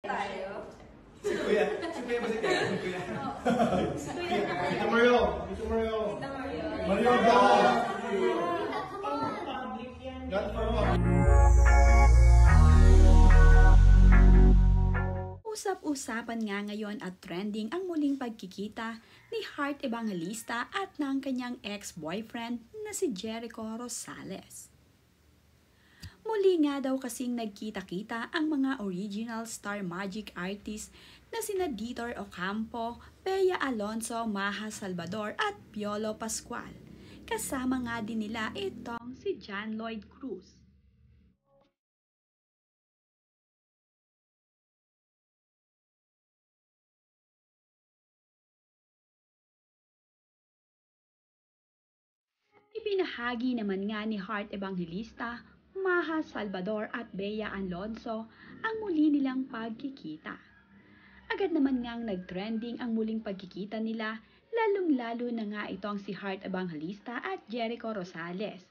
Tayo. Si Kuya ba si Kuya? Si Kuya. Si Kuya na tayo. Tito Mario. Tito Mario. Tita Mario. Mario Dao. Public yan. God for what? Usap-usapan nga ngayon at trending ang muling pagkikita ni Heart Evangelista at ng kanyang ex-boyfriend na si Jericho Rosales. Muli nga daw kasing nagkita-kita ang mga original Star Magic artists na sina Dieter Ocampo, Bea Alonzo, Maha Salvador at Piolo Pascual. Kasama nga din nila itong si John Lloyd Cruz. Ibinahagi naman nga ni Heart Evangelista, Maha Salvador at Bea Alonzo ang muli nilang pagkikita. Agad naman ngang nag-trending ang muling pagkikita nila, lalong-lalo na nga itong si Heart Evangelista at Jericho Rosales.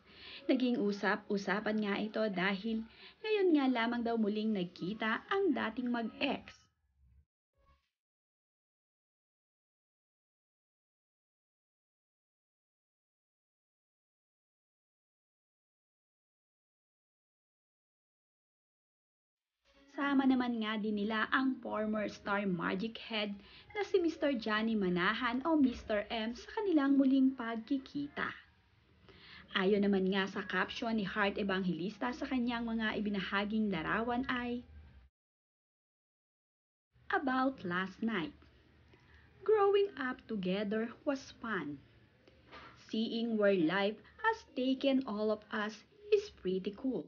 Naging usap-usapan nga ito dahil ngayon nga lamang daw muling nagkita ang dating mag-ex. Sama naman nga din nila ang former Star Magic head na si Mr. Johnny Manahan o Mr. M sa kanilang muling pagkikita. Ayon naman nga sa caption ni Heart Evangelista sa kanyang mga ibinahaging larawan ay, "About last night. Growing up together was fun. Seeing where life has taken all of us is pretty cool."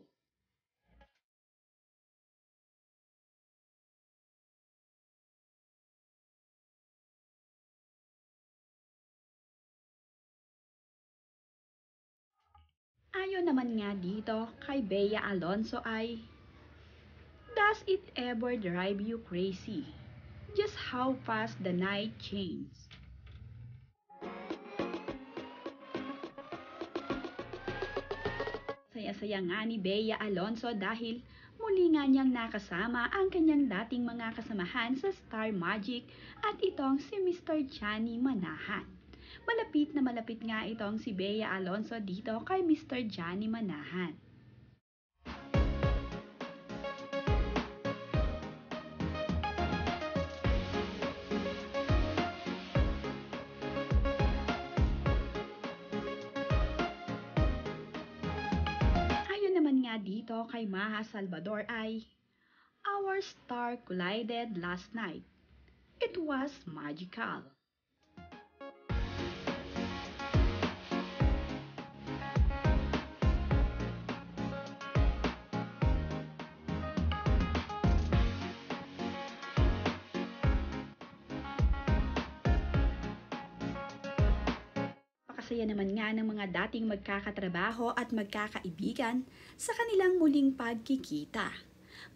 Ayon naman nga dito kay Bea Alonzo ay, "Does it ever drive you crazy? Just how fast the night changes." Saya-saya nga ni Bea Alonzo dahil muli nga niyang nakasama ang kanyang dating mga kasamahan sa Star Magic at itong si Mr. Johnny Manahan. Malapit na malapit nga itong si Bea Alonzo dito kay Mr. Johnny Manahan. Ayon naman nga dito kay Maha Salvador ay, "Our star collided last night. It was magical." Napakasaya naman nga ng mga dating magkakatrabaho at magkakaibigan sa kanilang muling pagkikita.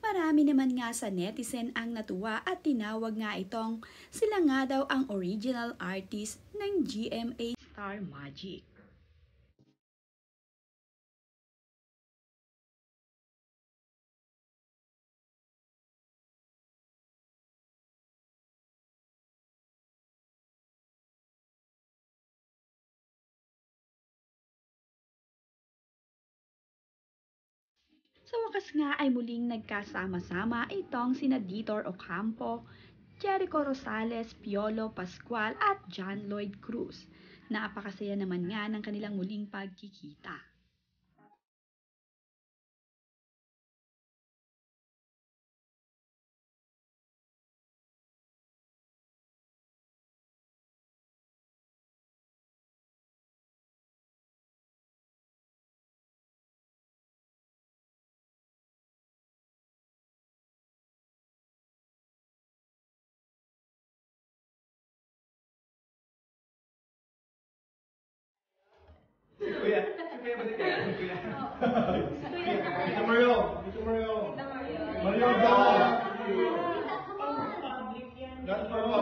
Marami naman nga sa netizen ang natuwa at tinawag nga itong sila nga daw ang original artist ng GMA Star Magic. Sa wakas nga ay muling nagkasama-sama itong sina Dieter Ocampo, Jericho Rosales, Piolo Pascual at John Lloyd Cruz. Napakasaya naman nga ng kanilang muling pagkikita. Si Kuya ba si Kuya? Si Kuya. Si Kuya na tayo. Tito Mario. Tito Mario. Tita Mario. Mario Dao. Public yan. God for what?